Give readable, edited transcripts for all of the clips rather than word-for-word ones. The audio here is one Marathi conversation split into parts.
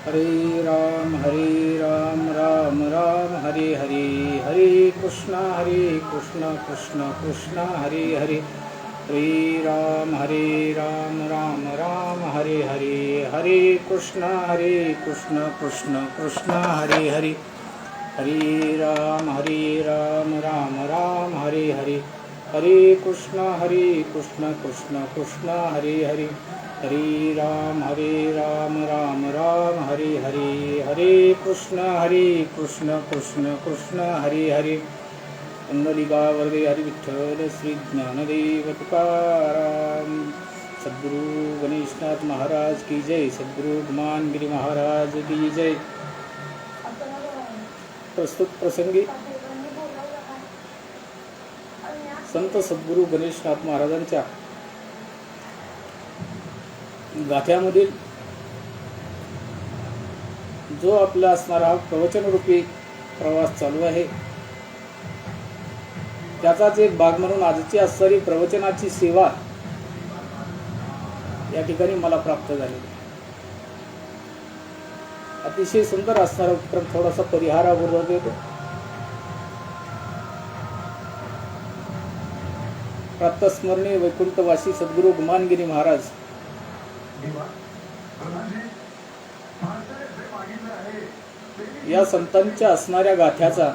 हरे राम राम राम हरे हरे, हरे कृष्णा कृष्ण कृष्ण हरे हरे, हरे राम राम राम हरे हरे, हरे कृष्णा कृष्ण कृष्ण हरे हरे, हरे राम राम राम हरे हरे, हरे कृष्णा कृष्ण कृष्ण हरे हरे, हरे राम राम राम हरे हरे, हरे कृष्णा कृष्ण कृष्ण हरे हरे, पुंडलिका वरदे हरि विठ्ठल श्री ज्ञानदेव तुकाराम, सद्गुरु गणेशनाथ महाराज की जय, सद्गुरु गुमानगिरी महाराज की जय। प्रस्तुत प्रसंगी संत सद्गुरु गणेशनाथ महाराजांच्या गाथ्यामधील जो आपला असणारा प्रवचनरूपी प्रवास चालू आहे, त्याचाच एक भाग म्हणून आजची असणारी प्रवचनाची सेवा या ठिकाणी मला प्राप्त झाली। अतिशय सुंदर असणारा उपक्रम थोडासा परिहारापूर्वक येतो। प्रातस्मरणीय वैकुंठवासी सद्गुरु गुमानगिरी महाराज या संतांच्या असणाऱ्या गाथ्याचा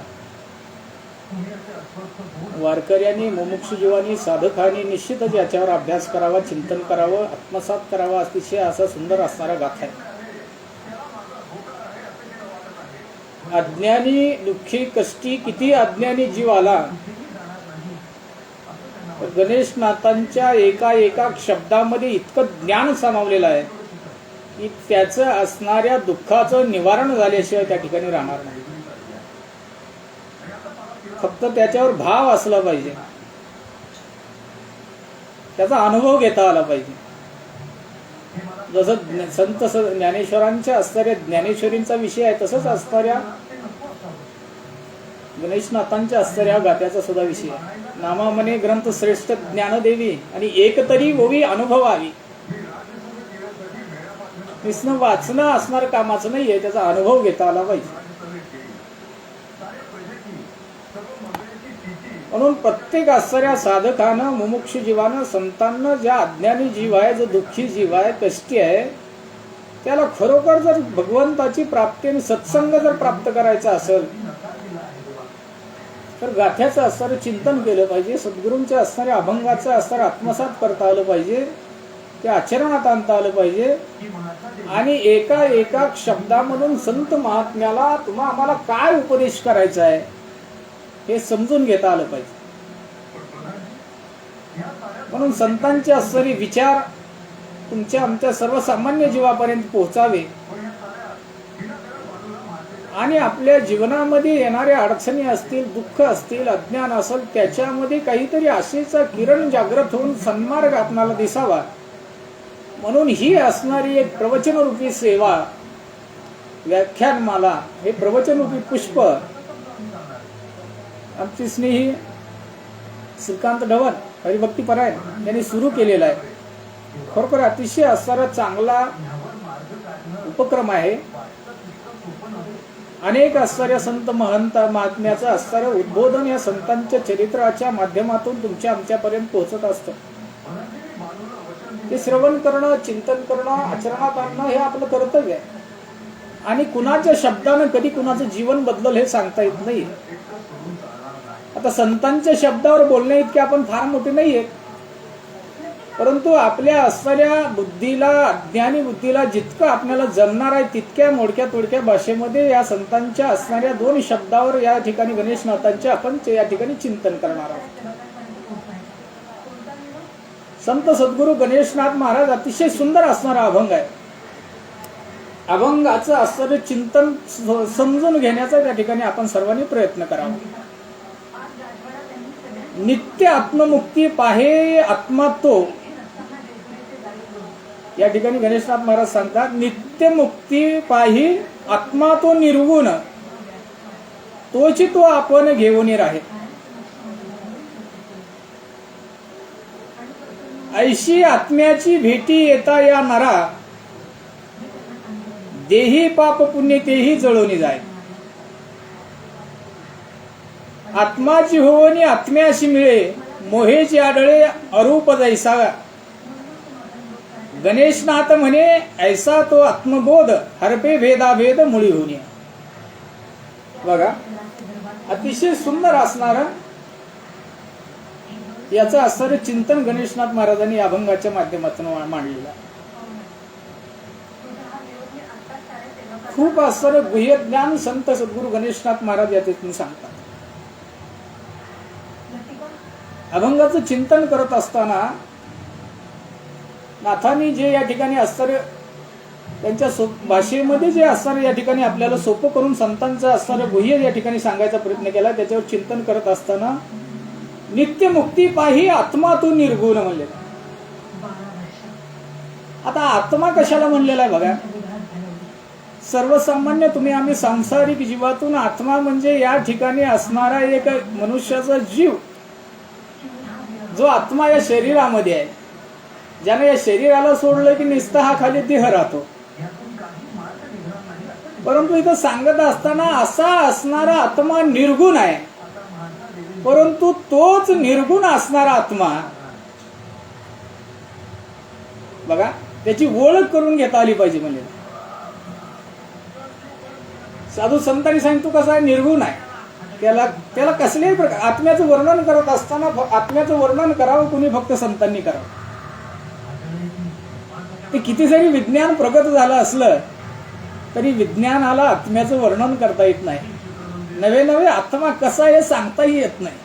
वारकऱ्यांनी, मुमुक्षु जीवांनी, साधकांनी निश्चितच याच्यावर अभ्यास करावा, चिंतन करावं, आत्मसात करावा। अतिशय असा सुंदर असणारा गाथा आहे। अज्ञानी, दुःखी, कष्टी किती अज्ञानी जीव आला, गणेशनाथांच्या एका शब्दामध्ये इतकं ज्ञान सामावलेलं आहे की त्याचं असणाऱ्या दुःखाचं निवारण झाल्याशिवाय त्या ठिकाणी राहणार नाही। फक्त त्याच्यावर भाव असला पाहिजे, त्याचा अनुभव घेता आला पाहिजे। जसं संत ज्ञानेश्वरांच्या असणाऱ्या ज्ञानेश्वरींचा विषय आहे, तसंच असणाऱ्या गणेशनाथांच्या असणाऱ्या गाथ्याचा सुद्धा विषय आहे। नामा म्हणे ग्रंथ श्रेष्ठ ज्ञानदेवी आणि एक तरी ओवी अनुभवावी। नुसतं वाचणं असणार कामाचं नाहीये, त्याचा अनुभव घेता आला पाहिजे। म्हणून प्रत्येक असणाऱ्या साधकानं, मुमुक्षु जीवानं, संतांना, ज्या अज्ञानी जीव आहे, जो दुःखी जीव आहे, कष्टी आहे, त्याला खरोखर जर भगवंताची प्राप्ती आणि सत्संग जर प्राप्त करायचा असेल तर गाथ्याचं असणारं चिंतन केलं पाहिजे, सद्गुरूंच्या असणाऱ्या अभंगाचं असणारं आत्मसात करता आलं पाहिजे, ते आचरणात आणता आलं पाहिजे आणि एका शब्दामधून संत महात्म्याला तुम्हा आम्हाला काय उपदेश करायचा आहे हे समजून घेता आलं पाहिजे। म्हणून संतांचे असणारे विचार तुमच्या आमच्या सर्वसामान्य जीवापर्यंत पोहोचावे आणि आपल्या जीवनामध्ये येणाऱ्या अडचणी असतील, दुःख असतील, अज्ञान असेल, त्याच्यामध्ये काहीतरी आशेचा किरण जागृत होऊन सन्मार्ग आपणाला दिसावा म्हणून ही असणारी एक प्रवचनरूपी सेवा, व्याख्यानमाला, हे प्रवचनरूपी पुष्प आमची स्नेही श्रीकांत ढवण हरिभक्तीपरायण यांनी सुरू केलेला आहे। खरोखर अतिशय असणारा चांगला उपक्रम आहे। अनेक असणाऱ्या संत महंत महात्म्याचं असणारं उद्बोधन या संतांच्या चरित्राच्या माध्यमातून तुमच्या आमच्यापर्यंत पोहोचत असतं। ते श्रवण करणं, चिंतन करणं, आचरणात आणणं हे आपलं कर्तव्य आहे आणि कुणाच्या शब्दानं कधी कुणाचं जीवन बदलल हे सांगता येत नाही। आता संतांच्या शब्दावर बोलणे इतके आपण फार मोठे नाहीये, परंतु आपल्या असणाऱ्या बुद्धीला, अज्ञानी बुद्धीला जितकं आपल्याला जमणार आहे तितक्या मोडक्या तोडक्या भाषेमध्ये या संतांच्या असणाऱ्या 2 शब्दावर या ठिकाणी गणेशनाथांचे आपण या ठिकाणी चिंतन करणार आहोत। संत सद्गुरु गणेशनाथ महाराज अतिशय सुंदर असणारा अभंग आहे। अभंगाचं असणारं चिंतन समजून घेण्याचा त्या ठिकाणी आपण सर्वांनी प्रयत्न करावा। नित्य आत्ममुक्ती पाहे आत्मा तो, या ठिकाणी गणेशनाथ महाराज सांगतात, नित्य मुक्ती पाही आत्मा तो निर्गुण, तोची तो आपण घेऊन राहे। ऐशी आत्म्याची भेटी येता या नरा, देही पाप पुण्य तेही जळून जाय. आत्माची होवनी आत्म्याशी मिळे, मोहेची आढळे अरूप जैसा. गणेशनाथ म्हणे ऐसा तो आत्मबोध, हरपे भेदाभेद मुळी होणे. बघा, अतिशय सुंदर असणार याचं आश्चर्य चिंतन गणेशनाथ महाराजांनी अभंगाच्या माध्यमातून मांडलेलं. खूप आश्चर्य गुह्य ज्ञान संत सद्गुरू गणेशनाथ महाराज यातून सांगतात. अभंगाचं चिंतन करत असताना नाथांनी जे या ठिकाणी आश्चर्य त्यांच्या भाषेमध्ये जे आश्चर्य या ठिकाणी आपल्याला सोपं करून संतांचं आश्चर्य गुह्य या ठिकाणी सांगायचा प्रयत्न केला, त्याच्यावर चिंतन करत असताना नित्य मुक्ती पाही आत्मातून निर्गुण म्हणलेला. आता आत्मा कशाला म्हणलेला आहे बघा. सर्वसामान्य तुम्ही आम्ही सांसारिक जीवातून आत्मा म्हणजे या ठिकाणी असणारा एक मनुष्याचा जीव, जो आत्मा या शरीरामध्ये आहे. ज्याने या शरीराला सोडलं की नुसता हा खाली देह राहतो. परंतु इथं सांगत असताना असा असणारा आत्मा निर्गुण आहे, परंतु तोच निर्गुण असणारा आत्मा बघा त्याची ओळख करून घेता आली पाहिजे. म्हणजे साधू संतांनी सांगितलं तू कसा आहे, निर्गुण आहे. त्याला कसल्याही प्रकार आत्म्याचं वर्णन करत असताना आत्म्याचं वर्णन करावं कुणी, फक्त संतांनी करावं. ते किती जरी विज्ञान प्रगत झालं असलं तरी विज्ञानाला आत्म्याचं वर्णन करता येत नाही. नवे नवे आत्मा कसा आहे सांगताही येत नाही.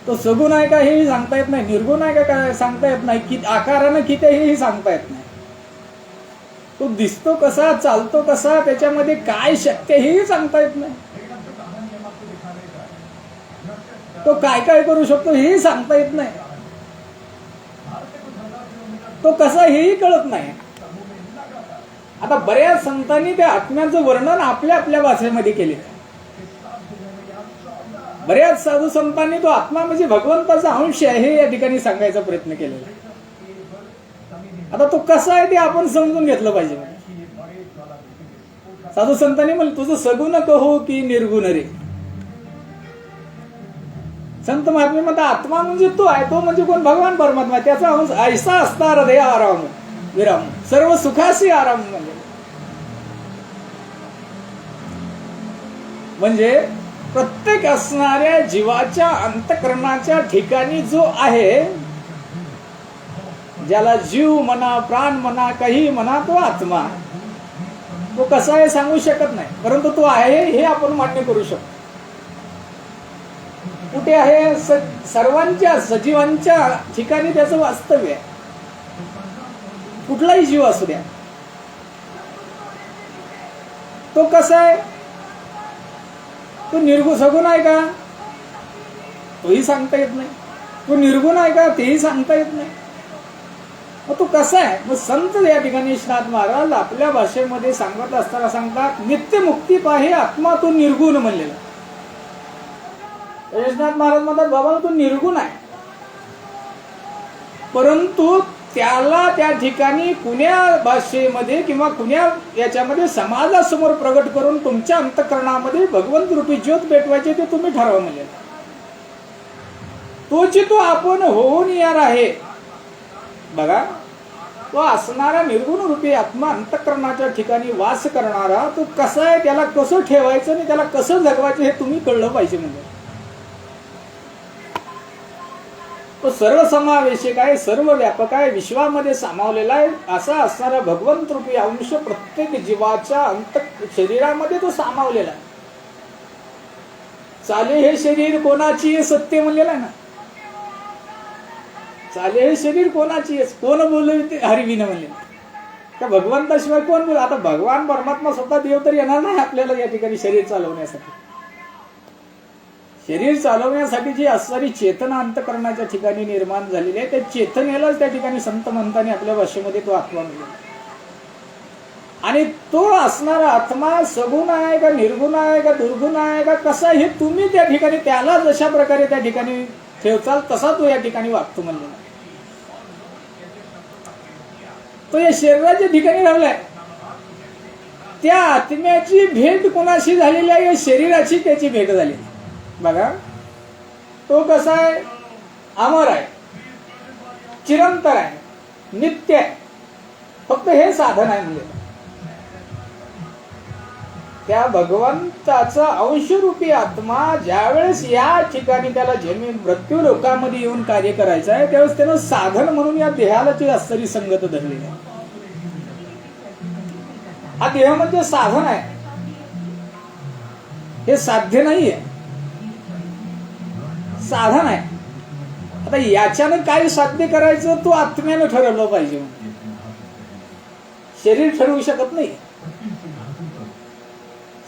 तो सगुण आहे का हेही सांगता येत नाही, निर्गुण आहे का काय सांगता येत नाही, की आकारानं किती हेही सांगता येत नाही. तो दिसतो कसा, चालतो कसा, त्याच्यामध्ये काय शक्य हेही सांगता येत नाही. तो काय काय करू शकतो हेही सांगता येत नाही. तो कसा हेही कळत नाही. आता बऱ्याच संतांनी त्या आत्म्याचं वर्णन आपल्या आपल्या भाषेमध्ये केले. बऱ्याच साधू संतांनी तो आत्मा म्हणजे भगवंताचा अंश आहे हे या ठिकाणी सांगायचा प्रयत्न केलेला. आता तो कसा आहे ते आपण समजून घेतलं पाहिजे. साधू संतांनी म्हणलं तुझं सगुण कहो की निर्गुण रे. संत महात्मे म्हणतात आत्मा म्हणजे तो आहे, तो म्हणजे कोण, भगवान परमात्मा. त्याचा अंश ऐसा असता हृदय आराम विराम सर्व सुखासी आराम. म्हणजे प्रत्येक असणाऱ्या जीवाच्या अंतःकरणाच्या ठिकाणी जो आहे, ज्याला जीव म्हणा प्राण म्हणा काही म्हणा, तो आत्मा. तो कसा आहे सांगू शकत नाही, परंतु तो आहे हे आपण मान्य करू शकतो. कुठे आहे, सर्वांच्या सजीवांच्या ठिकाणी त्याचं वास्तव्य आहे. कुठलाही जीव असू द्या, तो कसा आहे, तो निर्गुण सगुण आहे का तोही सांगता येत नाही, तो निर्गुण आहे का तेही सांगता येत नाही. मग तो कसा आहे. मग संत या ठिकाणी श्रीनाथ महाराज आपल्या भाषेमध्ये सांगत असताना सांगतात नित्य मुक्ती पाहे आत्मातून निर्गुण म्हणलेला. श्रीनाथ महाराज म्हणतात बाबा तो निर्गुण आहे, परंतु त्याला त्या ठिकाणी कुण्या भाषेमध्ये किंवा कुण्या याच्यामध्ये समाजासमोर प्रगट करून तुमच्या अंतःकरणामध्ये भगवंत रूपी ज्योत पेटवायचे ते तुम्ही ठरवा. म्हणजे तोची तो आपण होऊन येणार आहे. बघा तो असणारा निर्गुण रूपी आत्मा अंतःकरणाच्या ठिकाणी वास करणारा तो कसा आहे, त्याला कसं ठेवायचं आणि त्याला कसं जगवायचं हे तुम्ही कळलं पाहिजे. म्हणजे तो सर्वसमावेशक आहे, सर्व व्यापक आहे, विश्वामध्ये सामावलेला आहे. असा असणारा भगवंत रूपी अंश प्रत्येक जीवाच्या अंत शरीरामध्ये तो सामावलेला आहे. चाले हे शरीर कोणाची सत्य म्हणलेलं आहे ना. चाले हे शरीर कोणाची, कोण बोलले हरिविन म्हणले का भगवंताशिवाय कोण बोल. आता भगवान परमात्मा स्वतः देव तर येणार नाही आपल्याला या ठिकाणी शरीर चालवण्यासाठी. शरीर चालवण्यासाठी जी असणारी चेतना अंतःकरणाच्या ठिकाणी निर्माण झालेली आहे, त्या चेतनेलाच त्या ठिकाणी संत महंतांनी आपल्या भाषेमध्ये तो आत्मा म्हणला. आणि तो असणारा आत्मा सगुण आहे का निर्गुण आहे का दुर्गुण आहे का कसा, हे तुम्ही त्या ठिकाणी त्याला जशा प्रकारे त्या ठिकाणी ठेवचाल तसा तो या ठिकाणी वागतो म्हणलेला. तो या शरीराच्या ठिकाणी राहिलाय, त्या आत्म्याची भेट कोणाशी झालेली आहे? या शरीराची त्याची भेट झाली. बघा, तो कसा आहे? अमर आहे, चिरंतर आहे, नित्य आहे. फक्त हे साधन आहे. म्हणजे त्या भगवंताचा अंशरूपी आत्मा ज्यावेळेस या ठिकाणी त्याला जन्म मृत्यू लोकांमध्ये येऊन कार्य करायचं आहे, त्यावेळेस त्यानं साधन म्हणून या देहाला असणारी संगत धरलेली आहे. हा देह म्हणजे साधन आहे, हे साध्य नाहीये, साधन आहे. आता याच्यानं काय साध्य करायचं तो आत्म्यानं ठरवलं पाहिजे. शरीर ठरवू शकत नाही.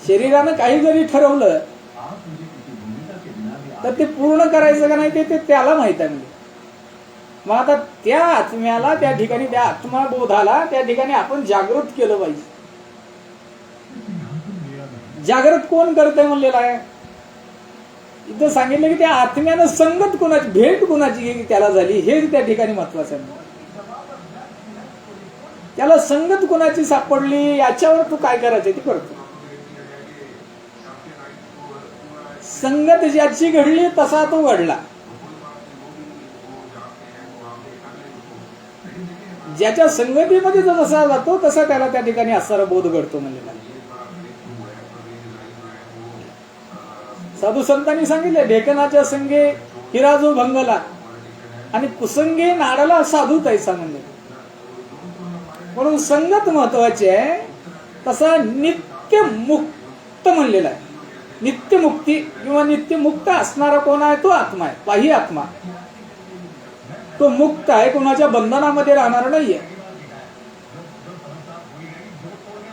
शरीरानं काही जरी ठरवलं तर ते पूर्ण करायचं का नाही ते त्याला माहित आहे. म्हणजे मग आता त्या आत्म्याला त्या ठिकाणी, त्या आत्माबोधाला त्या ठिकाणी आपण जागृत केलं पाहिजे. जागृत कोण करतंय म्हणलेलं आहे? इथं सांगितलं की त्या आत्म्यानं संगत कोणाची, भेट कोणाची त्याला झाली, हे त्या ठिकाणी महत्वाचं आहे. त्याला संगत कोणाची सापडली याच्यावर तू काय करायचं ते करतो. संगत ज्याची घडली तसा तो घडला. ज्याच्या संगतीमध्ये जो जसा जातो तसा त्याला त्या ठिकाणी असणारा बोध घडतो. म्हणलेला साधू संतांनी सांगितले, ढेकणाच्या संगे हिरा जो भंगला आणि कुसंगे नाडाला साधू तैसा. म्हणजे म्हणून संगत महत्वाची आहे. तसा नित्य मुक्त म्हणलेला आहे. नित्य मुक्ती किंवा नित्य मुक्त असणारा कोण आहे? तो आत्मा आहे, पाही आत्मा. तो मुक्त आहे, कोणाच्या बंधनामध्ये राहणार नाहीये.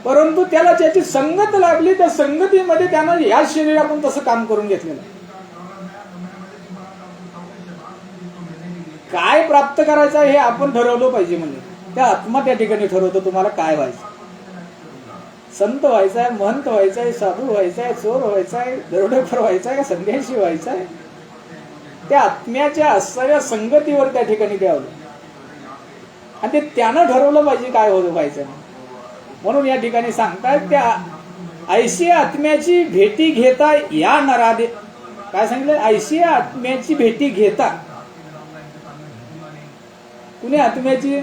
परंतु त्याला ज्याची संगत लागली त्या संगतीमध्ये त्यानं या शरीरातून तसं काम करून घेतलेलं. काय प्राप्त करायचं हे आपण ठरवलं पाहिजे. म्हणजे त्या आत्मा त्या ठिकाणी ठरवतो तुम्हाला काय व्हायचं. संत व्हायचाय, महंत व्हायचाय, साधू व्हायचाय, चोर व्हायचाय, दरोडेखोर व्हायचाय, संन्यासी व्हायचाय, त्या आत्म्याच्या असणाऱ्या संगतीवर त्या ठिकाणी द्यावं. आणि ते त्यानं ठरवलं पाहिजे काय व्हायचं. म्हणून या ठिकाणी सांगतात, त्या ऐशी आत्म्याची भेटी घेता या नरादे. काय सांगितलं? ऐशी आत्म्याची भेटी घेता. कुणी आत्म्याची?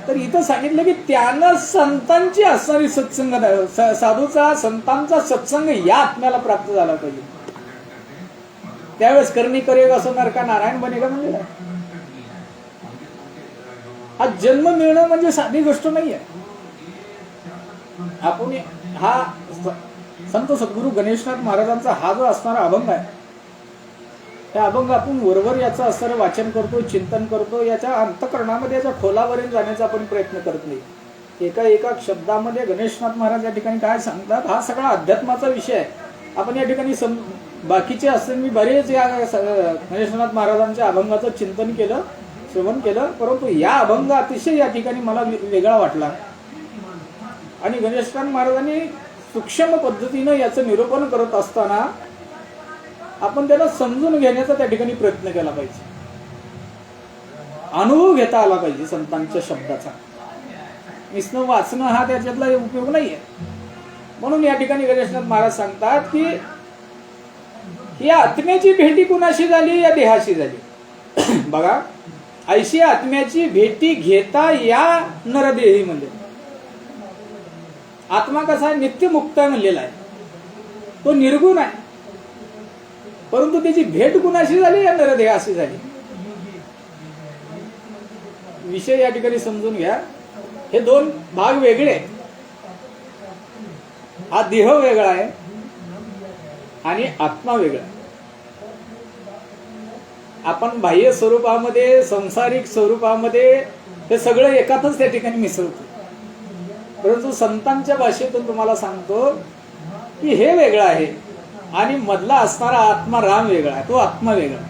तर इथं सांगितलं की त्यानं संतांची असणारी सत्संग, साधूचा संतांचा सत्संग या आत्म्याला प्राप्त झाला पाहिजे. त्यावेळेस करणी करेगा असं नरका नारायण बनेगा म्हणलेला. हा जन्म मिळणं म्हणजे साधी गोष्ट नाहीये. आपण हा संत सद्गुरू गणेशनाथ महाराजांचा हा जो असणारा अभंग आहे, त्या अभंग आपण वरवर याचं असणारं वाचन करतो, चिंतन करतो, याच्या अंतःकरणामध्ये याच्या खोलावरील जाण्याचा आपण प्रयत्न करत नाही. एका एका शब्दामध्ये गणेशनाथ महाराज या ठिकाणी काय सांगतात, हा सगळा अध्यात्माचा विषय आहे. आपण या ठिकाणी बाकीचे असते, मी बरेच या गणेशनाथ महाराजांच्या अभंगाचं चिंतन केलं, श्रवण केलं, परंतु या अभंग अतिशय या ठिकाणी मला वेगळा वाटला. आणि गणेशनाथ महाराजांनी सूक्ष्म पद्धतीनं याचं निरूपण करत असताना आपण त्याला समजून घेण्याचा त्या ठिकाणी प्रयत्न केला पाहिजे. अनुभव घेता आला पाहिजे संतांच्या शब्दाचा. नुसतं वाचणं हा त्याच्यातला उपयोग नाहीये. म्हणून या ठिकाणी गणेशनाथ महाराज सांगतात की या आत्म्याची भेटी कुणाशी झाली? या देहाशी झाली. बघा, ऐशी आत्म्याची भेटी घेता या नरदेही. म्हणजे आत्मा कसा आहे? नित्यमुक्त आहे म्हणलेला आहे. तो निर्गुण आहे, परंतु त्याची भेट कुणाशी झाली? या नरदेहाशी झाली. विषय या ठिकाणी समजून घ्या. हे दोन भाग वेगळे आहेत. हा देह वेगळा आहे आणि आत्मा वेगळा. आपण बाह्य स्वरूपामध्ये, सांसारिक स्वरूपामध्ये हे सगळं एकातच त्या ठिकाणी मिसळतो. परंतु संतांच्या भाषेतून तुम्हाला सांगतो की हे वेगळं आहे आणि मधला असणारा आत्मा राम वेगळा आहे. तो आत्मा वेगळा.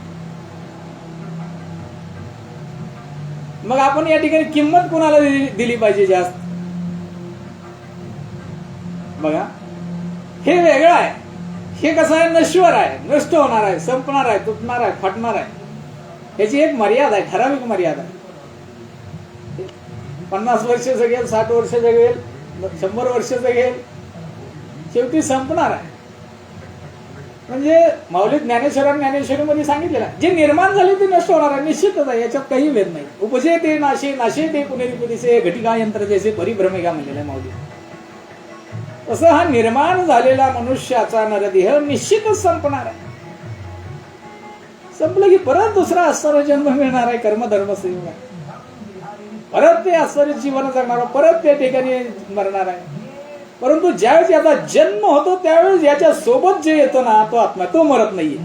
मग आपण या ठिकाणी किंमत कुणाला दिली पाहिजे जास्त? बघा, हे वेगळं आहे. हे कसं आहे? नश्वर आहे, नष्ट होणार आहे, संपणार आहे, तुटणार आहे, फाटणार आहे. ह्याची एक मर्यादा आहे, ठराविक मर्यादा आहे. 50 वर्ष जगेल, 60 वर्ष जगेल, 100 वर्षाचं घेईल, शेवटी संपणार आहे. म्हणजे माऊली ज्ञानेश्वरीमध्ये सांगितलेलं जे निर्माण झाले ते नष्ट होणार आहे, निश्चितच आहे, याच्यात काही भेद नाही. उपजे ते नाशे, नाशे ते पुनरिपुतीचे घटिका यंत्र जैसे परिभ्रमिका म्हणलेलं आहे माऊली. तसं हा निर्माण झालेला मनुष्याचा नरदेह निश्चितच संपणार आहे. संपलं की परत दुसरा आश्चर्य जन्म मिळणार आहे, कर्मधर्म संयोग आहे. परत ते आश्चर्य जीवन जगणार, परत त्या ठिकाणी मरणार आहे. परंतु ज्यावेळेस याचा जन्म होतो त्यावेळेस याच्या सोबत जे येतो ना तो आत्मा, तो मरत नाहीये.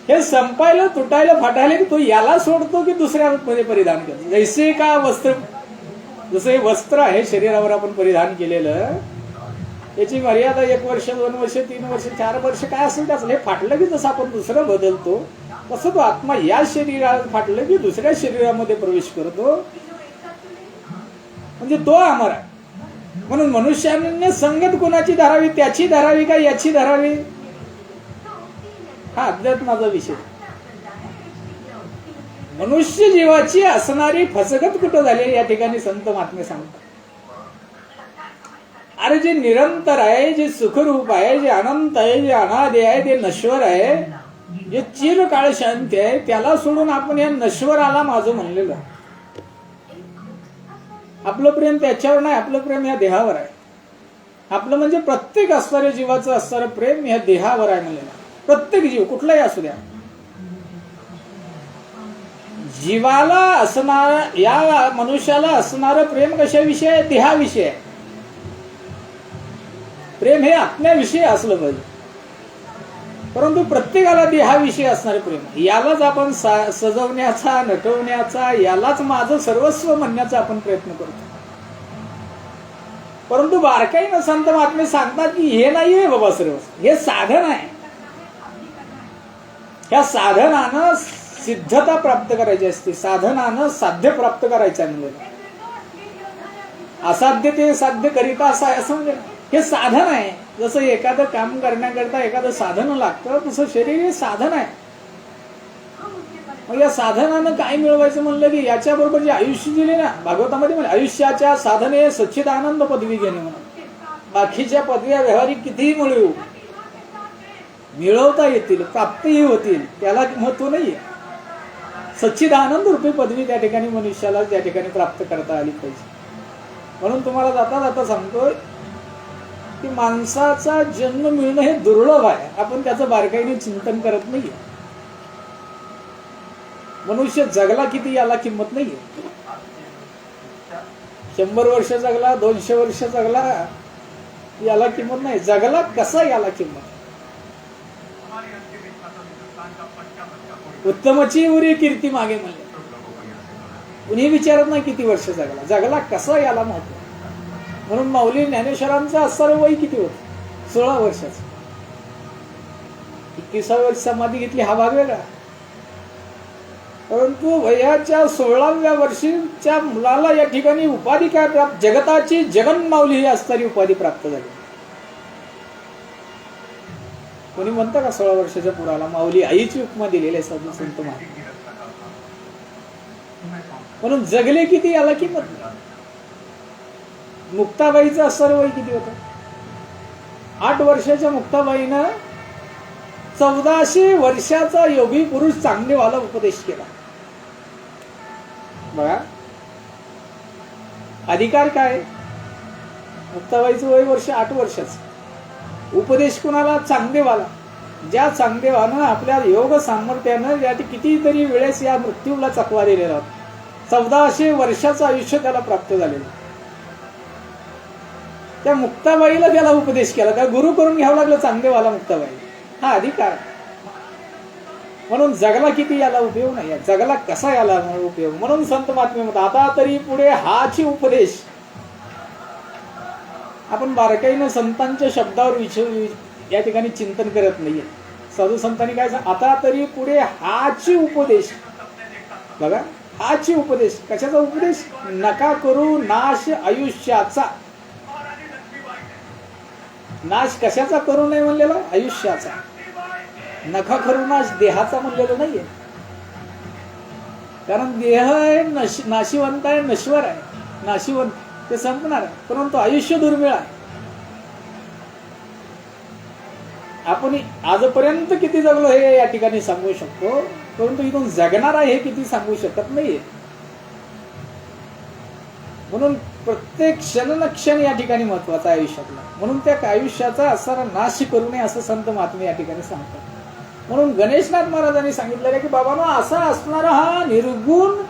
हे संपायला, तुटायला, फाटायला की तो याला सोडतो की दुसऱ्यामध्ये परिधान करतो. जैसे का वस्त्र, जसं हे वस्त्र आहे शरीरावर आपण परिधान केलेलं, याची मर्यादा 1 वर्ष, 2 वर्ष, 3 वर्ष, 4 वर्ष काय असेल त्याचं. हे फाटलं की जसं आपण दुसरं बदलतो तसं तो आत्मा या शरीरात फाटलं की दुसऱ्या शरीरामध्ये प्रवेश करतो, म्हणजे तो अमर आहे. म्हणून मनुष्याने संगत कोणाची धरावी, त्याची धरावी का याची धरावी, हा अध्यात्माचा विषय. मनुष्य जीवाची असणारी फसगत कुठं झाली या ठिकाणी संत महात्मे सांगतात. अरे जे निरंतर आहे, जे सुखरूप आहे, जे अनंत आहे, जे अनादि आहे, ते नश्वर आहे, जे चिरकाळ शांती आहे, त्याला सोडून आपण या नश्वराला माझं म्हणलेलं. आपलं प्रेम त्याच्यावर नाही, आपलं प्रेम या देहावर आहे. आपलं म्हणजे प्रत्येक असणाऱ्या जीवाचं असणारं प्रेम या देहावर आहे म्हणलेलं. प्रत्येक जीव कुठलाही असू द्या, जीवाला असणार, या मनुष्याला असणारं प्रेम कशाविषयी आहे, देहाविषयी आहे. प्रेम हे आत्म्याविषयी असलं पाहिजे, परंतु प्रत्येकाला देहाविषयी असणारे प्रेम, यालाच आपण सजवण्याचा, नटवण्याचा, यालाच माझं सर्वस्व म्हणण्याचा आपण प्रयत्न करतो. परंतु बारकाईनं संत महात्मे सांगतात की हे नाहीये बाबा सर्वस्व, हे साधन आहे. या साधनानं सिद्धता प्राप्त करायची असते, साधनानं साध्य प्राप्त करायचं आहे. म्हणजे असाध्य ते साध्य करिता असं आहे असं म्हणजे हे साधन आहे. जसं एखादं काम करण्याकरता एखादं साधन लागतं, तसं शरीर हे साधन आहे. मग या साधनानं काय मिळवायचं म्हणलं की याच्याबरोबर जे आयुष्य दिले ना, भागवतामध्ये म्हणजे आयुष्याच्या साधने सच्चिदानंद पदवी घेणे म्हणून. बाकीच्या पदव्या व्यावहारिक कितीही मिळवू, मिळवता येतील, प्राप्तही होतील, त्याला महत्व नाहीये. सच्चिदानंद रूपी पदवी त्या ठिकाणी मनुष्याला त्या ठिकाणी प्राप्त करता आली पाहिजे. म्हणून तुम्हाला जाता जाता सांगतोय की माणसाचा जन्म मिळणं हे दुर्लभ आहे. आपण त्याचं बारकाईने चिंतन करत नाहीये. मनुष्य जगला किती याला किंमत नाहीये. 100 वर्ष जगला, 200 वर्ष जगला, याला किंमत नाही. जगला कसा याला किंमत. उत्तमची उरी कीर्ती मागे म्हणले. कुणी विचारत नाही किती वर्ष जगला, जगला कसा याला महत्व. म्हणून माऊली ज्ञानेश्वरांचं असणारं वय किती होतं, 16 वर्षाचं. 21व्या वर्षी समाधी घेतली हा भाग वेगळा. परंतु वयाच्या 16व्या वर्षीच्या मुलाला या ठिकाणी उपाधी काय प्राप्त, जगताची जगन माऊली ही असणारी उपाधी प्राप्त झाली. कोणी म्हणतं का 16 वर्षाच्या पुराला माऊली आईची उपमा दिलेली आहे साधू संत महात्मे. म्हणून जगले किती याला किंमत नाही. मुक्ताबाईचं असणारं वय किती होतं. 8 वर्षाच्या मुक्ताबाईनं 1400 वर्षाचा योगी पुरुष चांगदेवाला उपदेश केला. बघा अधिकार काय. मुक्ताबाईचं वय 8 वर्षाचं. उपदेश कुणाला, चांगदेवाला. ज्या चांगदेवानं आपल्या योग सामर्थ्यानं या कितीतरी वेळेस या मृत्यूला चकवा दिलेला. 1400 वर्षाचं आयुष्य त्याला प्राप्त झालेलं. त्या मुक्ताबाईला त्याला उपदेश केला. त्या गुरु करून घ्यावं लागलं चांगदेवाला मुक्ताबाई. हा अधिकार. म्हणून जगला किती याला उपयोग नाही, जगला कसा याला उपयोग. म्हणून संत महात्मे म्हणतात आता तरी पुढे हाची उपदेश. आपण बारकाईनं संतांच्या शब्दावर या ठिकाणी चिंतन करत नाहीये. साधू संतांनी काय सांग, आता तरी पुढे हाची उपदेश. बघा हाची उपदेश. कशाचा उपदेश. नका करू नाश आयुष्याचा. नाश कशाचा करू नये म्हणलेला, आयुष्याचा. नका करू नाश देहाचा म्हणलेलं नाहीये. कारण देह आहे नाशिवंत आहे, नश्वर आहे. नाशिवंत ते संपणार आहे. परंतु आयुष्य दुर्मिळ आहे. आपण आजपर्यंत किती जगलो हे या ठिकाणी सांगू शकतो, परंतु इथून जगणार आहे हे किती सांगू शकत नाहीये. म्हणून प्रत्येक क्षण या ठिकाणी महत्वाचा आहे आयुष्यातला. म्हणून त्या आयुष्याचा असणारा नाश करू नये असं संत महात्मे या ठिकाणी सांगतात. म्हणून गणेशनाथ महाराजांनी सांगितलेलं की बाबांनो, असा असणारा हा निर्गुण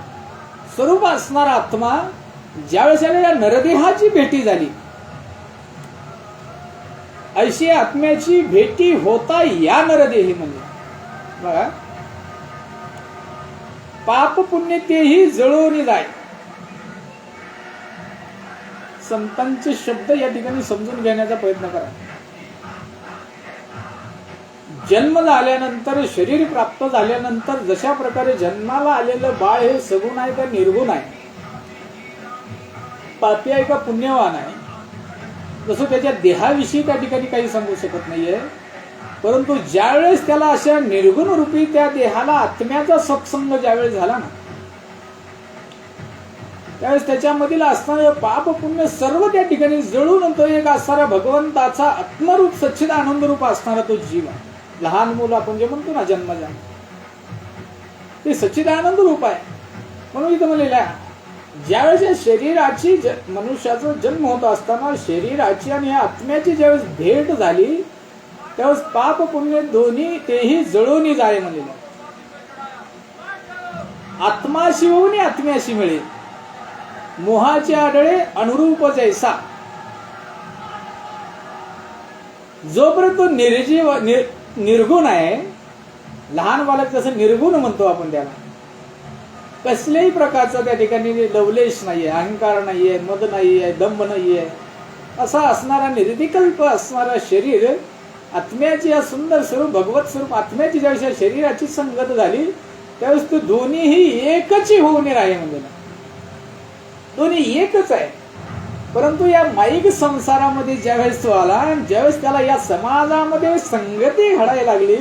स्वरूप असणारा आत्मा ज्यावेळेस या नरदेहाची भेटी झाली, अशी आत्म्याची भेटी होता या नरदेही म्हणजे बघा, पाप पुण्य तेही जळून जाय. संतांचे शब्द या ठिकाणी समजून घेण्याचा प्रयत्न करा. जन्म झाल्यानंतर, शरीर प्राप्त झाल्यानंतर जशा प्रकारे जन्माला आलेलं बाळ हे सगुण आहे का निर्गुण आहे, पापी आहे का पुण्यवान आहे, जसं त्याच्या देहाविषयी त्या ठिकाणी काही सांगू शकत नाहीये. परंतु ज्यावेळेस त्याला अशा निर्गुण रूपी त्या देहाला आत्म्याचा सत्संग ज्यावेळेस झाला ना, त्यावेळेस त्याच्यामधील असणारे पाप पुण्य सर्व त्या ठिकाणी जळून तो एक असणारा भगवंताचा आत्मरूप सच्चिद आनंद रूप असणारा तो जीव आहे. लहान मुलं आपण जे म्हणतो ना जन्मजात, ते सच्चिद आनंद रूप आहे. म्हणून इथं म्हणलेलं आहे, ज्यावेळेस या शरीराची मनुष्याचा जन्म होत असताना शरीराची आणि या आत्म्याची ज्यावेळेस भेट झाली, त्यावेळेस पाप पुण्य दोन्ही तेही जळून जाय म्हणलेलं. आत्माशी होऊन आत्म्याशी मिळेल, मोहाचे आढळे अनुरूप जैसा. जोपर्यंत निर्जीव निर्गुण आहे, लहान बालक जसं निर्गुण म्हणतो आपण त्याला, कसल्याही प्रकारचा त्या ठिकाणी लवलेश नाहीये, अहंकार नाहीये, मद नाहीये, दंभ नाहीये, असा असणारा निर्विकल्प असणारा शरीर आत्म्याची या सुंदर स्वरूप भगवत स्वरूप आत्म्याची ज्यावेळेस या शरीराची संगत झाली, त्यावेळेस तो दोन्हीही एकची होऊन राहील म्हणजे दोन्ही एकच आहे. परंतु या माईक संसारामध्ये ज्यावेळेस तो आला, ज्यावेळेस त्याला या समाजामध्ये संगती घडायला लागली,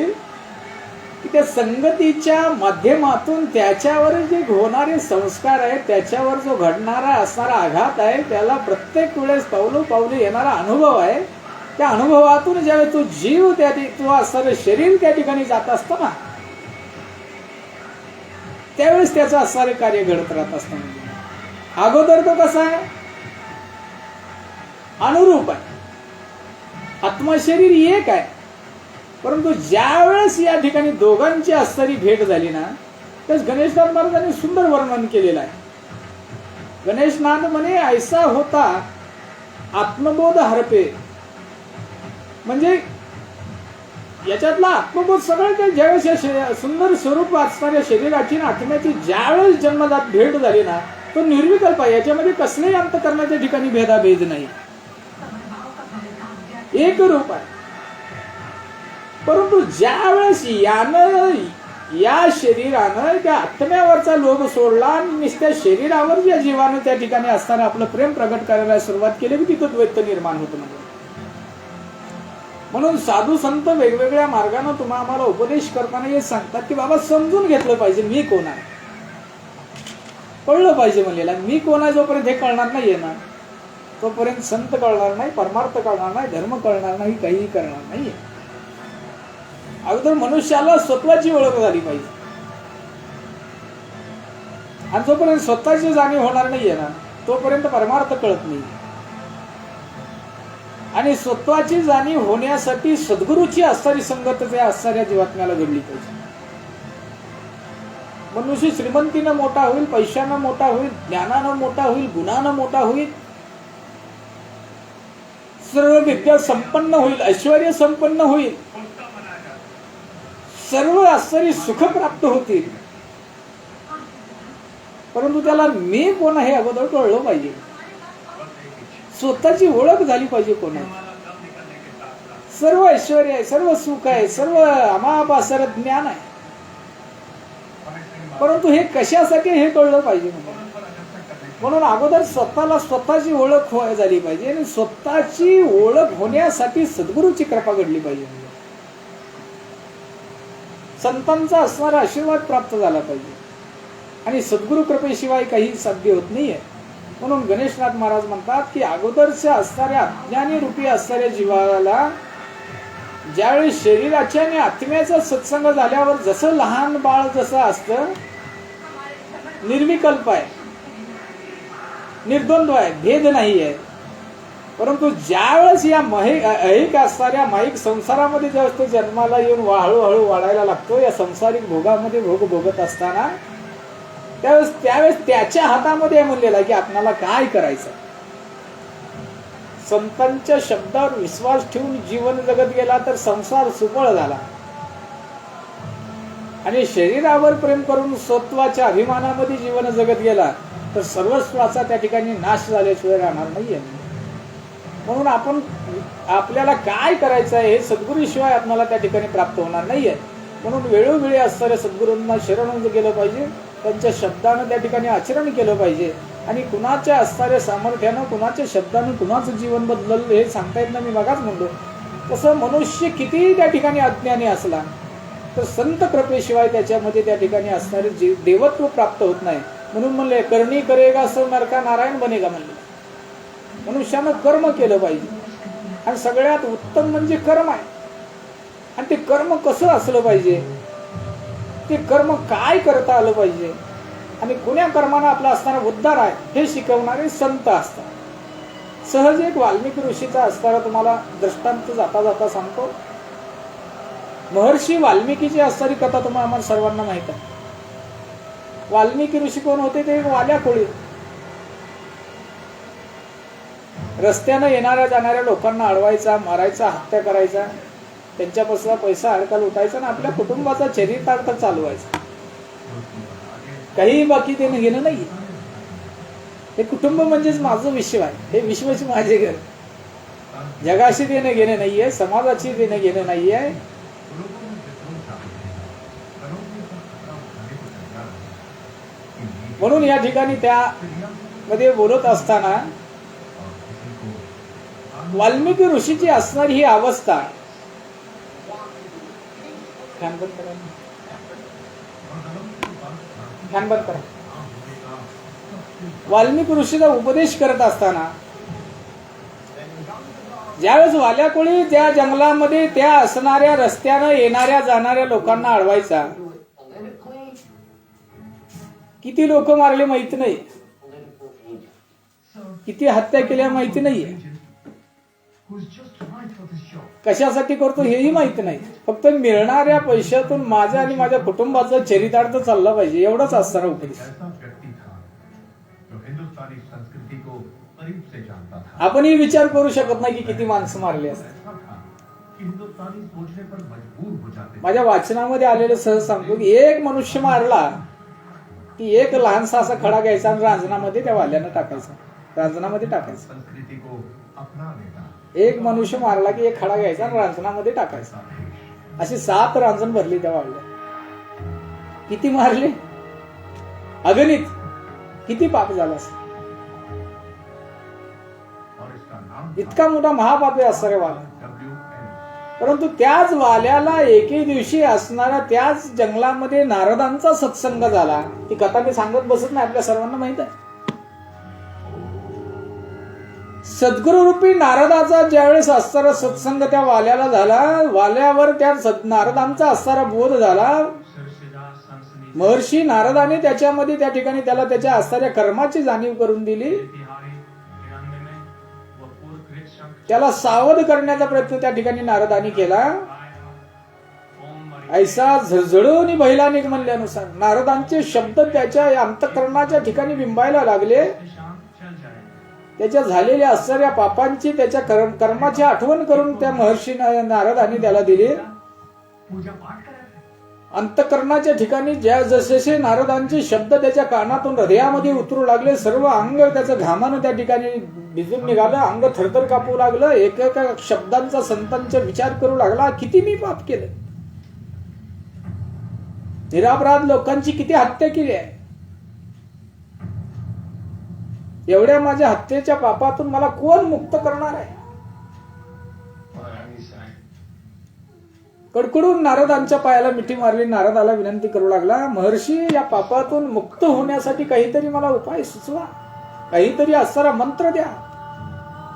की त्या संगतीच्या माध्यमातून त्याच्यावर जे होणारे संस्कार आहेत, त्याच्यावर जो घडणारा असणारा आघात आहे, त्याला प्रत्येक वेळेस पावलोपावली येणारा अनुभव आहे. त्या अनुभवातून ज्यावेळेस तो जीव तो असणारं शरीर त्या ठिकाणी जात असतो ना, त्यावेळेस त्याचं असणारे कार्य घडत राहत असतं. अगोदर तो कसा आहे, अनुरूप आहे, आत्मा शरीर एक आहे. परंतु ज्या वेळेस या ठिकाणी दोघांची असणारी भेट झाली ना, त्यास गणेशनाथ महाराजांनी सुंदर वर्णन केलेलं आहे. गणेशनाथ म्हणे, ऐसा होता आत्मबोध हरपे. म्हणजे याच्यातला आत्मबोध सगळं काही ज्यावेळेस सुंदर स्वरूप असणाऱ्या शरीराची आत्म्याची ज्यावेळेस जन्मजात भेट झाली ना, तो निर्विकल्प आहे. याच्यामध्ये कसल्याही अंतकरणाच्या ठिकाणी भेदाभेद नाही, एक रूप आहे. परंतु ज्यावेळेस या शरीरानं त्या आत्म्यावरचा लोभ सोडला आणि नुसत्या शरीरावर ज्या जीवानं त्या ठिकाणी असताना आपलं प्रेम प्रगट करायला सुरुवात केली, की तिथं द्वैत निर्माण होतं. म्हणून साधू संत वेगवेगळ्या मार्गाने आम्हाला उपदेश करताना हे सांगतात की बाबा समजून घेतलं पाहिजे मी कोण आहे, कळलं पाहिजे. म्हणलेला मी कोण आहे जोपर्यंत हे कळणार नाहीये ना, तोपर्यंत संत कळणार नाही, परमार्थ कळणार नाही, धर्म कळणार नाही, काहीही करणार नाहीये. अगोदर मनुष्याला स्वतःची ओळख झाली पाहिजे, आणि जोपर्यंत स्वतःची जाणीव होणार नाहीये ना, तोपर्यंत परमार्थ कळत नाही. आणि स्वतःची जाणीव होण्यासाठी सद्गुरूची असणारी संगत त्या असणाऱ्या जीवात्म्याला घडली पाहिजे. मनुष्य श्रीमंतीनं मोठा होईल, पैशानं मोठा होईल, ज्ञानानं मोठा होईल, गुणानं मोठा होईल, सर्व विद्या संपन्न होईल, ऐश्वर्य संपन्न होईल, सर्व असणारी सुख प्राप्त होतील. परंतु त्याला मी कोण आहे अगोदर कळलं पाहिजे, स्वतःची ओळख झाली पाहिजे कोण आहे. सर्व ऐश्वर्य आहे, सर्व सुख आहे, सर्व अमापासर ज्ञान आहे, परंतु हे कशासाठी हे कळलं पाहिजे. म्हणून अगोदर स्वतःला स्वतःची ओळख झाली पाहिजे, आणि स्वतःची ओळख होण्यासाठी सद्गुरूची कृपा घडली पाहिजे, संतांचा असणारा आशीर्वाद प्राप्त झाला पाहिजे. आणि सद्गुरु कृपेशिवाय काही साध्य होत नाहीये. म्हणून गणेशनाथ महाराज म्हणतात की अगोदरच्या असणाऱ्या अज्ञानी रूपी असणाऱ्या जीवाला ज्यावेळी शरीराच्या आणि आत्म्याचा सत्संग झाल्यावर जसं लहान बाळ जसं असतं, निर्विकल्प आहे, निर्द्वंद्व आहे, भेद नाही आहे, परंतु ज्यावेळेस या ऐहिक असणाऱ्या माईक संसारामध्ये ज्यावेळेस तो जन्माला येऊन हळूहळू वाढायला लागतो, या संसारिक भोगामध्ये भोग भोगत असताना त्यावेळेस त्याच्या हातामध्ये म्हणलेला की आपल्याला काय करायचं. संतांच्या शब्दावर विश्वास ठेवून जीवन जगत गेला तर संसार सुफळ झाला, आणि शरीरावर प्रेम करून स्वत्वाच्या अभिमानामध्ये जीवन जगत गेला तर सर्वस्वाचा त्या ठिकाणी नाश झाल्याशिवाय राहणार नाहीये. म्हणून आपल्याला काय करायचं आहे हे सद्गुरूशिवाय आपल्याला त्या ठिकाणी प्राप्त होणार नाहीये. म्हणून वेळोवेळी असणाऱ्या सद्गुरूंना शरण गेलं पाहिजे, त्यांच्या शब्दानं त्या ठिकाणी आचरण केलं पाहिजे, आणि कुणाच्या असणाऱ्या सामर्थ्यानं, कुणाच्या शब्दानं कुणाचं जीवन बदललं हे सांगता येत नाही. मी मगाच म्हणलो तसं मनुष्य कितीही त्या ठिकाणी अज्ञानी असला तर संत कृपेशिवाय त्याच्यामध्ये त्या ठिकाणी असणारे देवत्व प्राप्त होत नाही. म्हणून म्हणले करणी करेगा असं नरका नारायण बनेगा म्हणले. मनुष्यानं कर्म केलं पाहिजे, आणि सगळ्यात उत्तम म्हणजे कर्म आहे. आणि ते कर्म कसं असलं पाहिजे, ते कर्म काय करता आलं पाहिजे, आणि कोण्या कर्मानं आपला असणारा उद्धार आहे हे शिकवणारे संत असतात. सहज एक वाल्मिकी ऋषीचा असणारा तुम्हाला दृष्टांत जाता जाता सांगतो. महर्षी वाल्मिकीची असणारी कथा तुम्हाला आम्हाला सर्वांना माहित आहे. वाल्मिकी ऋषी कोण होते? ते वाल्या कोळी. रस्त्यानं येणाऱ्या जाणाऱ्या लोकांना अडवायचा, मारायचा, हत्या करायचा, त्यांच्यापासून पैसा अडका लुटायचा आणि आपल्या कुटुंबाचा चरितार्थ चालवायचा. काही बाकी ते घेणं नाही. हे कुटुंब म्हणजेच माझं विश्व आहे, हे विश्वाचे माझे घर. जगाशी देणं घेणं नाहीये, समाजाशी देणं घेणं नाहीये. म्हणून या ठिकाणी त्यामध्ये बोलत असताना वाल्मिकी ऋषीची असणारी ही अवस्था, फॅन बंद करा. वाल्मिकी ऋषीचा उपदेश करत असताना ज्यावेळेस वाल्या कोळी त्या जंगलामध्ये त्या असणाऱ्या रस्त्यानं येणाऱ्या जाणाऱ्या लोकांना अडवायचा, किती लोक मारले माहिती नाही, किती हत्या केल्या माहिती नाहीये, कशासाठी करतो हेही माहिती नाही. फक्त मिळणाऱ्या पैशातून माझ्या आणि माझ्या कुटुंबाचा चरितार्थ चालला पाहिजे, एवढाच असणारा उपदेश. आपणही विचार करू शकत नाही की किती माणसं मारली असतात. माझ्या वाचनामध्ये आलेलं सहज सांगतो की एक मनुष्य मारला की एक लहानसा असा खडा घ्यायचा आणि रांजणामध्ये त्या वाल्यानं टाकायचा, रांजणामध्ये टाकायचा. एक मनुष्य मारला की एक खडा घ्यायचा आणि रांजणामध्ये टाकायचा. अशी 7 रांजण भरली त्या वाल्या. किती मारले? अगणित. किती पाप झाला असं. इतका मोठा महापापी असणारे वाला. परंतु त्याच वाल्याला एके दिवशी असणारा त्याच जंगलामध्ये नारदांचा सत्संग झाला. ती कथा मी सांगत बसत नाही, आपल्या सर्वांना माहित आहे. सद्गुरु रूपी नारदाचा ज्यावेळेस असणारा सत्संग त्या वाल्याला झाला, वाल्यावर त्या नारदांचा असणारा बोध झाला. महर्षी नारदाने त्याच्यामध्ये त्या ठिकाणी त्याला त्याच्या असणाऱ्या कर्माची जाणीव करून दिली. त्याला सावध करण्याचा प्रयत्न त्या ठिकाणी नारदानी केला. ऐसा झळझळून बहिलाने म्हणल्यानुसार नारदांचे शब्द त्याच्या अंतःकरणाच्या ठिकाणी बिंबायला लागले. त्याच्या झालेल्या असणाऱ्या पापांची, त्याच्या कर्माची आठवण करून त्या महर्षी नारदांनी त्याला दिली. अंतःकरणाच्या ठिकाणी ज्या जसे नारदांचे शब्द त्याच्या कानातून हृदयामध्ये उतरू लागले, सर्व अंग त्याचं घामानं त्या ठिकाणी भिजून निघालं, अंग थरथर कापू लागलं. एकेका शब्दांचा संतांचा विचार करू लागला. किती मी पाप केलं, निरापराध लोकांची किती हत्या केली आहे. एवढ्या माझ्या हत्येच्या पापातून मला कोण मुक्त करणार आहे. कडकडून नारदांच्या पायाला मिठी मारली. नारदाला विनंती करू लागला, महर्षी या पापातून मुक्त होण्यासाठी काहीतरी मला उपाय सुचवा. काहीतरी असणारा मंत्र द्या.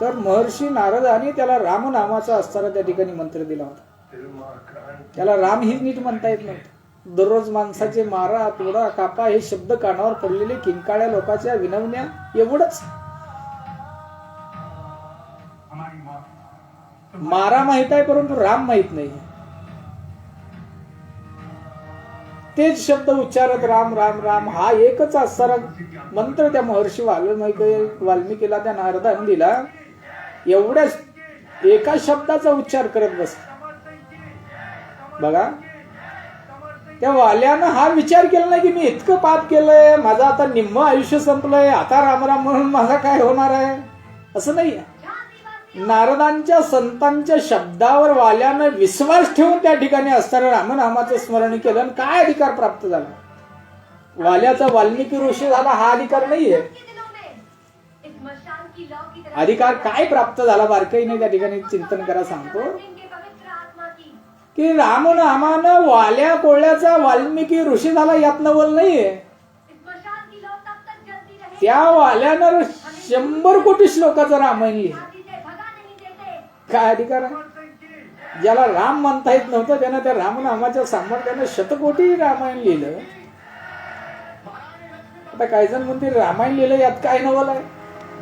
तर महर्षी नारदाने त्याला रामनामाचा असणारा त्या ठिकाणी मंत्र दिला होता. त्याला राम ही नीट म्हणता येत नव्हतं. दररोज माणसाचे मारा, तोडा, कापा हे शब्द कानावर पडलेले किंकाळ्या लोकांच्या विनवण्या, एवढंच. मारा माहित आहे परंतु राम माहित नाही. तेच शब्द उच्चारत राम राम राम हा एकच असणारा मंत्र त्या महर्षी वाल्मिकीला त्या नारदाने दिला. एवढ्याच एका शब्दाचा उच्चार करत बस. बघा, त्या वाल्यानं हा विचार केला नाही की मी इतकं पाप केलंय, माझं आता निम्म आयुष्य संपलंय, आता रामराम म्हणून माझा काय होणार आहे, असं नाही. नारदांच्या संतांच्या शब्दावर वाल्यानं विश्वास ठेवून त्या ठिकाणी असताना रामनामाचं स्मरण केलं आणि काय अधिकार प्राप्त झाला. वाल्याचा वाल्मिकी ऋषी झाला हा अधिकार नाहीये. अधिकार काय प्राप्त झाला बारकाईने त्या ठिकाणी चिंतन करा. सांगतो की रामनामानं वाल्या कोळ्याचा वाल्मिकी ऋषी झाला यात नवल नाहीये. त्या वाल्यानं 100 कोटी श्लोकाचं रामायण लिहिलं. काय अधिकार आहे. ज्याला राम म्हणता येत नव्हतं त्यानं त्या रामनामाच्या सामर्थ्यानं 100 कोटी रामायण लिहिलं. आता काही जण म्हणते रामायण लिहिलं यात काय नवल आहे.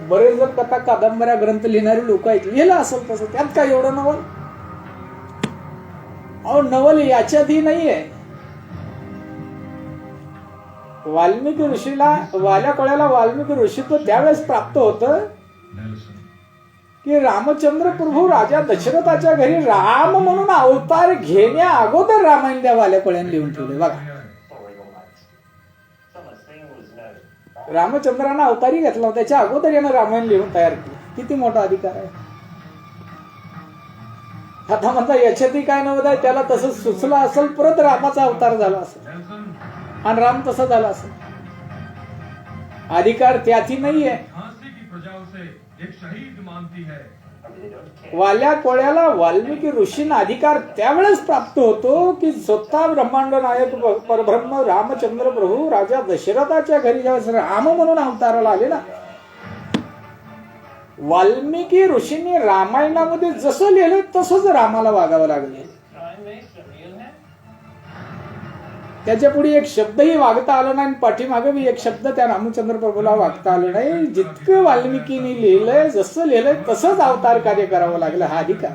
बरेच जण कथा कादंबऱ्या ग्रंथ लिहिणारे लोक आहेत, लिहिलं असेल तसं, त्यात काय एवढं नवल. अहो नवल याच्यातही नाहीये. वाल्मिकी ऋषीला वाल्या कोळ्याला वाल्मिकी ऋषीत्व त्यावेळेस प्राप्त होतं की रामचंद्र प्रभू राजा दशरथाच्या घरी राम म्हणून अवतार घेण्या अगोदर रामायण त्या वाल्या कोळ्याने लिहून ठेवले. बघा, रामचंद्रानं अवतारी घेतला त्याच्या अगोदर यानं रामायण लिहून तयार केलं. किती मोठा अधिकार आहे. आता म्हणता याच्यातही काय नव्हतं आहे, त्याला तसं सुचलं असेल परत रामाचा अवतार झाला असेल आणि राम तसा झाला असेल. अधिकार त्याची नाहीये. वाल्या कोळ्याला वाल्मिकी ऋषींना अधिकार त्यावेळेस प्राप्त होतो की स्वतः ब्रह्मांड नायक परब्रह्म रामचंद्र प्रभू राजा दशरथाच्या घरी ज्यावेळेस राम म्हणून अवताराला आले ना, वाल्मिकी ऋषींनी रामायणामध्ये जसं लिहिलं तसंच रामाला वागावं लागलं. त्याच्या पुढे एक शब्दही वागता आलं नाही, पाठीमागे मी एक शब्द त्या रामचंद्र प्रभूला वागता आलं नाही. जितकं वाल्मिकीने लिहिलंय, जसं लिहिलंय तसंच अवतार कार्य करावं लागलं. हा अधिकार.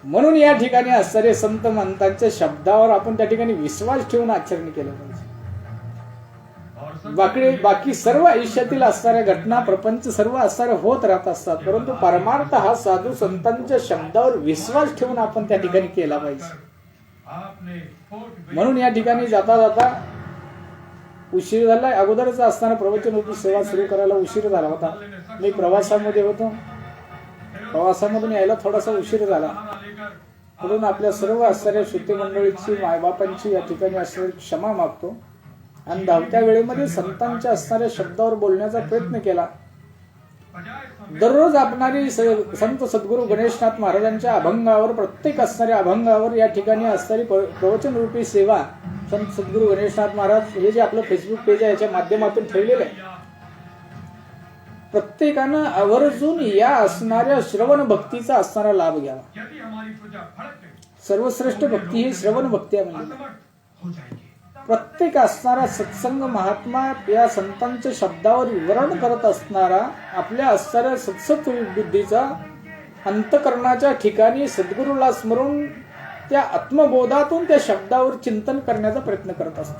म्हणून या ठिकाणी असणारे संत महंतांच्या शब्दावर आपण त्या ठिकाणी विश्वास ठेवून आचरण केलं पाहिजे. बाकी सर्व आयुष्यातील असणाऱ्या घटना प्रपंच सर्व असणारे होत राहत असतात, परंतु परमार्थ हा साधू संतांच्या शब्दावर विश्वास ठेवून आपण त्या ठिकाणी केला पाहिजे. म्हणून या ठिकाणी जाता जाता उशीर झाला. अगोदरच असताना प्रवचन होती सेवा सुरू करायला उशीर झाला होता. मी प्रवासामध्ये होतो. प्रवासामधून यायला थोडासा उशीर झाला. म्हणून आपल्या सर्व असणाऱ्या श्रोते मंडळीची मायबापांची या ठिकाणी असणारी क्षमा मागतो आणि धावत्या वेळेमध्ये संतांच्या असणाऱ्या शब्दावर बोलण्याचा प्रयत्न केला. दररोज आपणारी संत सद्गुरू गणेशनाथ महाराजांच्या अभंगावर, प्रत्येक असणाऱ्या अभंगावर या ठिकाणी असणारी प्रवचन रूपी सेवा संत सद्गुरू गणेशनाथ महाराज हे जे आपलं फेसबुक पेज आहे याच्या माध्यमातून ठेवलेलं आहे. प्रत्येकानं आवर्जून या असणाऱ्या श्रवण भक्तीचा असणारा लाभ घ्यावा. सर्वश्रेष्ठ भक्ती ही श्रवण भक्ती आहे. म्हणजे प्रत्येक असणारा सत्संग महात्मा या संतांच्या शब्दावर विवरण करत असणारा आपल्या असणाऱ्या सत्सत बुद्धीचा अंतकरणाच्या ठिकाणी सद्गुरूला स्मरून त्या आत्मबोधातून त्या शब्दावर चिंतन करण्याचा प्रयत्न करत असतो.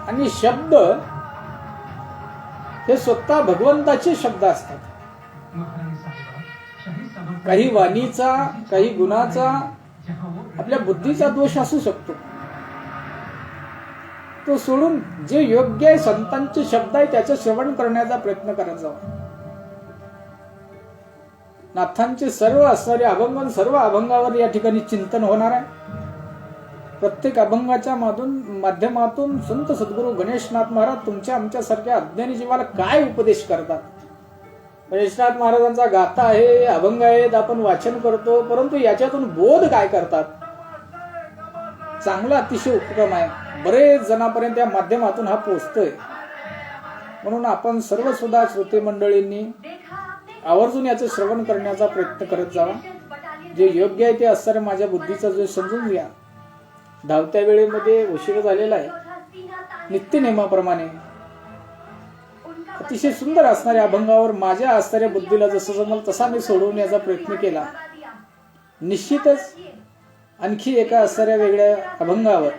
आणि शब्द हे स्वतः भगवंताचे शब्द असतात. काही वाणीचा, काही गुणाचा, आपल्या बुद्धीचा दोष असू शकतो. तो सोडून जे योग्य आहे संतांचे शब्द आहे त्याचं श्रवण करण्याचा प्रयत्न करायचा. नाथांचे सर्व असणारे अभंग, सर्व अभंगावर या ठिकाणी चिंतन होणार आहे. प्रत्येक अभंगाच्या माध्यमातून संत सद्गुरू गणेशनाथ महाराज तुमच्या आमच्यासारख्या अज्ञानी जीवाला काय उपदेश करतात. गणेशनाथ महाराजांचा गाथा आहे, अभंग आहेत, आपण वाचन करतो, परंतु याच्यातून बोध काय करतात. चांगला अतिशय उपक्रम आहे. बरेच जणांपर्यंत या माध्यमातून हा पोहोचतोय. म्हणून आपण सर्व सुद्धा श्रोते मंडळींनी आवर्जून याचं श्रवण करण्याचा प्रयत्न करत जावा. जे योग्य आहे ते असणारे माझ्या बुद्धीचा जो समजून घ्या. धावत्या वेळेमध्ये उशीर झालेला आहे. नित्य नियमाप्रमाणे अतिशय सुंदर असणाऱ्या अभंगावर माझ्या असणाऱ्या बुद्धीला जसं जमल तसा मी सोडवण्याचा प्रयत्न केला. निश्चितच आणखी एका असणाऱ्या वेगळ्या अभंगावर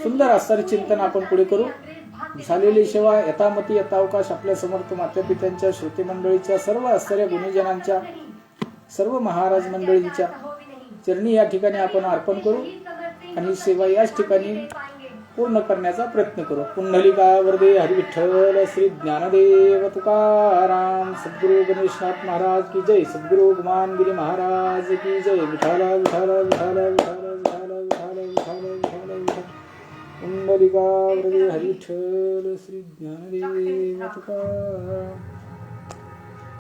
सुंदर असणारे चिंतन आपण पुढे करू. झालेली सेवा यथामती यथावकाश आपल्या समर्थ मातापित्यांच्या श्रोते मंडळीच्या सर्व असणाऱ्या गुणीजनांच्या सर्व महाराज मंडळींच्या चरणी या ठिकाणी आपण अर्पण करू आणि सेवा याच ठिकाणी पूर्ण करण्याचा प्रयत्न करू. पुंडलिका वरदे हरी विठ्ठल श्री ज्ञानदेव तुकाराम सद्गुरु गणेशनाथ महाराज की जय. सद्गुरु गुमानगिरी महाराज की जय. विठाल विठाल विठाल विठाल विठाल विठाल विठाल विठाल विठाल. पुंडलिका वरदे हरी विठ्ठल श्री ज्ञानदेव तुकाराम.